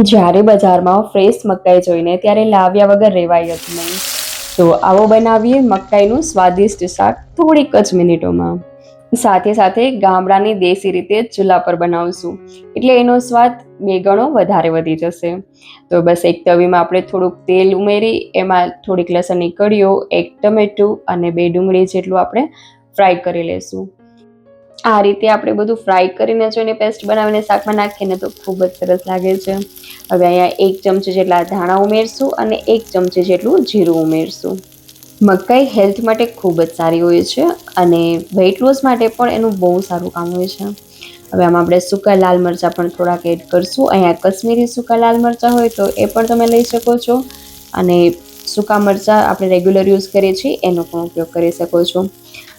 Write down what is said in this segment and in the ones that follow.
જ્યારે બજારમાં ફ્રેશ મકાઈ જોઈને ત્યારે લાવ્યા વગર રહેવાય જ નહીં. તો આવો બનાવીએ મકાઈનું સ્વાદિષ્ટ શાક થોડીક જ મિનિટોમાં. સાથે સાથે ગામડાની દેશી રીતે ચૂલા પર બનાવશું એટલે એનો સ્વાદ 2 ગણો વધારે વધી જશે. તો બસ એક તવીમાં આપણે થોડુંક તેલ ઉમેરી એમાં થોડીક લસણની કળીઓ, 1 ટમેટું અને 2 ડુંગળી જેટલું આપણે ફ્રાય કરી લેશું. આ રીતે આપણે બધું ફ્રાય કરીને જો એને પેસ્ટ બનાવીને શાકમાં નાખીએ ને તો ખૂબ જ સરસ લાગે છે. હવે અહીંયા 1 ચમચી જેટલા ધાણા ઉમેરશું અને 1 ચમચી જેટલું જીરું ઉમેરશું. મકાઈ હેલ્થ માટે ખૂબ જ સારી હોય છે અને વેઇટ લોસ માટે પણ એનું બહુ સારું કામ હોય છે. હવે આમાં આપણે સૂકા લાલ મરચાં પણ થોડાક એડ કરશું. અહીંયા કશ્મીરી સૂકા લાલ મરચાં હોય તો એ પણ તમે લઈ શકો છો અને સૂકા મરચાં આપણે રેગ્યુલર યુઝ કરીએ છીએ એનો પણ ઉપયોગ કરી શકો છો.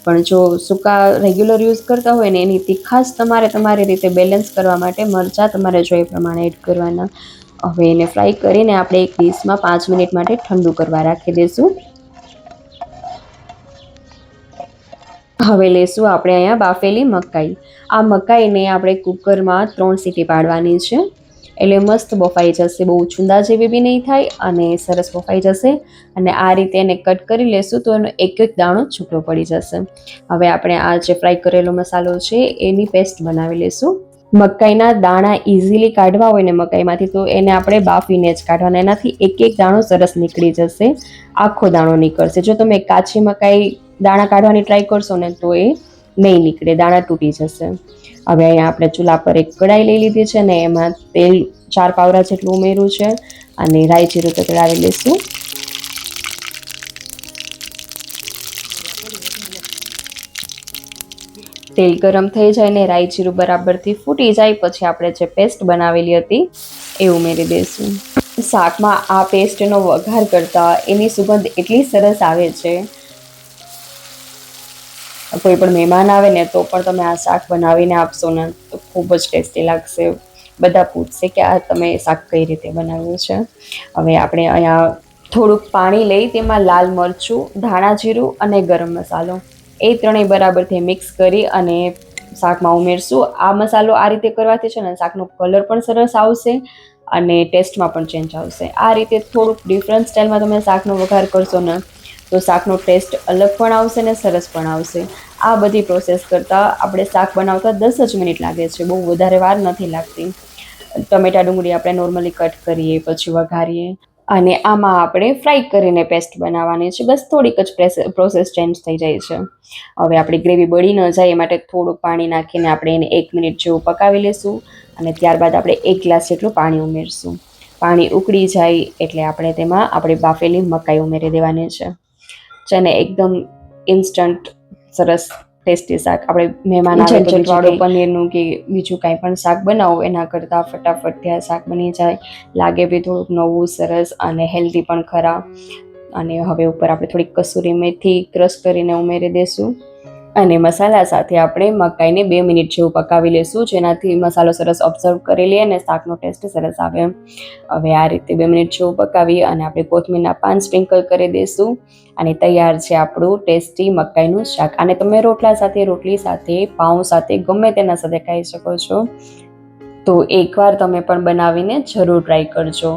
પણ જો સૂકા રેગ્યુલર યુઝ કરતા હોય ને એની તીખાશ તમારી રીતે બેલેન્સ કરવા માટે મરચાં તમારે જો એ પ્રમાણે એડ કરવાના. હવે એને ફ્રાય કરીને આપણે એક ડીશમાં 5 મિનિટ માટે ઠંડુ કરવા રાખી દઈશું. હવે લેશું આપણે અહીંયા બાફેલી મકાઈ. આ મકાઈને આપણે કુકરમાં 3 સીટી પાડવાની છે એટલે મસ્ત બફાઈ જશે. બહુ છુંદા જેવી બી નહીં થાય અને સરસ બફાઈ જશે. અને આ રીતે એને કટ કરી લેશું તો એનો એક દાણો છૂટો પડી જશે. હવે આપણે આ જે ફ્રાય કરેલો મસાલો છે એની પેસ્ટ બનાવી લેશું. મકાઈના દાણા ઇઝીલી કાઢવા હોય ને મકાઈમાંથી તો એને આપણે બાફીને જ કાઢવાના. એનાથી એક દાણો સરસ નીકળી જશે, આખો દાણો નીકળશે. જો તમે કાચી મકાઈ દાણા કાઢવાની ટ્રાય કરશો ને તો એ નહીં નીકળે, દાણા તૂટી જશે. હવે અહીંયા આપણે ચૂલા પર એક કઢાઈ લઈ લીધી છે ને એમાં તેલ 4 પાવડા જેટલું ઉમેર્યું છે અને રાઈ જીરું તતડાવી લઈશું. તેલ ગરમ થઈ જાય ને રાઈ જીરું બરાબરથી ફૂટી જાય પછી આપણે જે પેસ્ટ બનાવેલી હતી એ ઉમેરી દઈશું. શાકમાં આ પેસ્ટનો વઘાર કરતા એની સુગંધ એટલી સરસ આવે છે. કોઈ પણ મહેમાન આવે ને તો પણ તમે આ શાક બનાવીને આપશો ને તો ખૂબ જ ટેસ્ટી લાગશે. બધા પૂછશે કે આ તમે શાક કઈ રીતે બનાવ્યું છે. હવે આપણે અહીંયા થોડુંક પાણી લઈ તેમાં લાલ મરચું, ધાણા જીરું અને ગરમ મસાલો એ ત્રણેય બરાબરથી મિક્સ કરી અને શાકમાં ઉમેરશું. આ મસાલો આ રીતે કરવાથી છે ને શાકનો કલર પણ સરસ આવશે અને ટેસ્ટમાં પણ ચેન્જ આવશે. આ રીતે થોડુંક ડિફરન્ટ સ્ટાઇલમાં તમે શાકનો વઘાર કરશો ને તો શાકનો ટેસ્ટ અલગ પણ આવશે ને સરસ પણ આવશે. આ બધી પ્રોસેસ કરતાં આપણે શાક બનાવતા 10 જ મિનિટ લાગે છે, બહુ વધારે વાર નથી લાગતી. ટમેટા ડુંગળી આપણે નોર્મલી કટ કરીએ પછી વઘારીએ અને આમાં આપણે ફ્રાય કરીને પેસ્ટ બનાવવાની છે. બસ થોડીક જ પ્રોસેસ ચેન્જ થઈ જાય છે. હવે આપણી ગ્રેવી બળી ન જાય એ માટે થોડુંક પાણી નાખીને આપણે એને 1 મિનિટ જેવું પકાવી લઈશું અને ત્યારબાદ આપણે 1 ગ્લાસ જેટલું પાણી ઉમેરશું. પાણી ઉકળી જાય એટલે આપણે તેમાં આપણી બાફેલી મકાઈ ઉમેરી દેવાની છે. જેને એકદમ ઇન્સ્ટન્ટ સરસ ટેસ્ટી શાક, આપણે મહેમાન આવે તો ચટવાળું પનીરનું કે બીજું કાંઈ પણ શાક બનાવો એના કરતાં ફટાફટ આ શાક બની જાય. લાગે બી થોડુંક નવું, સરસ અને હેલ્ધી પણ ખરા. અને હવે ઉપર આપણે થોડીક કસૂરી મેથી ક્રશ કરીને ઉમેરી દઈશું અને મસાલા સાથે આપણે મકાઈને 2 મિનિટ જેવું પકાવી લઈશું જેનાથી મસાલો સરસ ઓબ્ઝર્વ કરી લે અને શાકનો ટેસ્ટ સરસ આવે. હવે આ રીતે 2 મિનિટ જેવું પકાવી અને આપણે કોથમીરના પાન સ્પ્રિંકલ કરી દઈશું અને તૈયાર છે આપણું ટેસ્ટી મકાઈનું શાક. અને તમે રોટલા સાથે, રોટલી સાથે, પાઉં સાથે ગમે તેના સાથે ખાઈ શકો છો. તો એકવાર તમે પણ બનાવીને જરૂર ટ્રાય કરજો.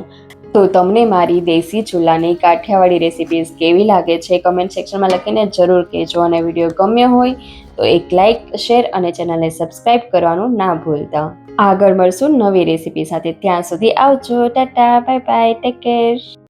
તો તમને મારી દેશી ચૂલાની કાઠિયાવાડી રેસિપીઝ કેવી લાગે છે કમેન્ટ સેક્શનમાં લખીને જરૂર કહેજો. અને વિડીયો ગમ્યો હોય તો એક લાઇક, શેર અને ચેનલને સબસ્ક્રાઈબ કરવાનું ના ભૂલતા. આગળ મળશું નવી રેસિપી સાથે. ત્યાં સુધી આવજો, Tata, bye bye, take care.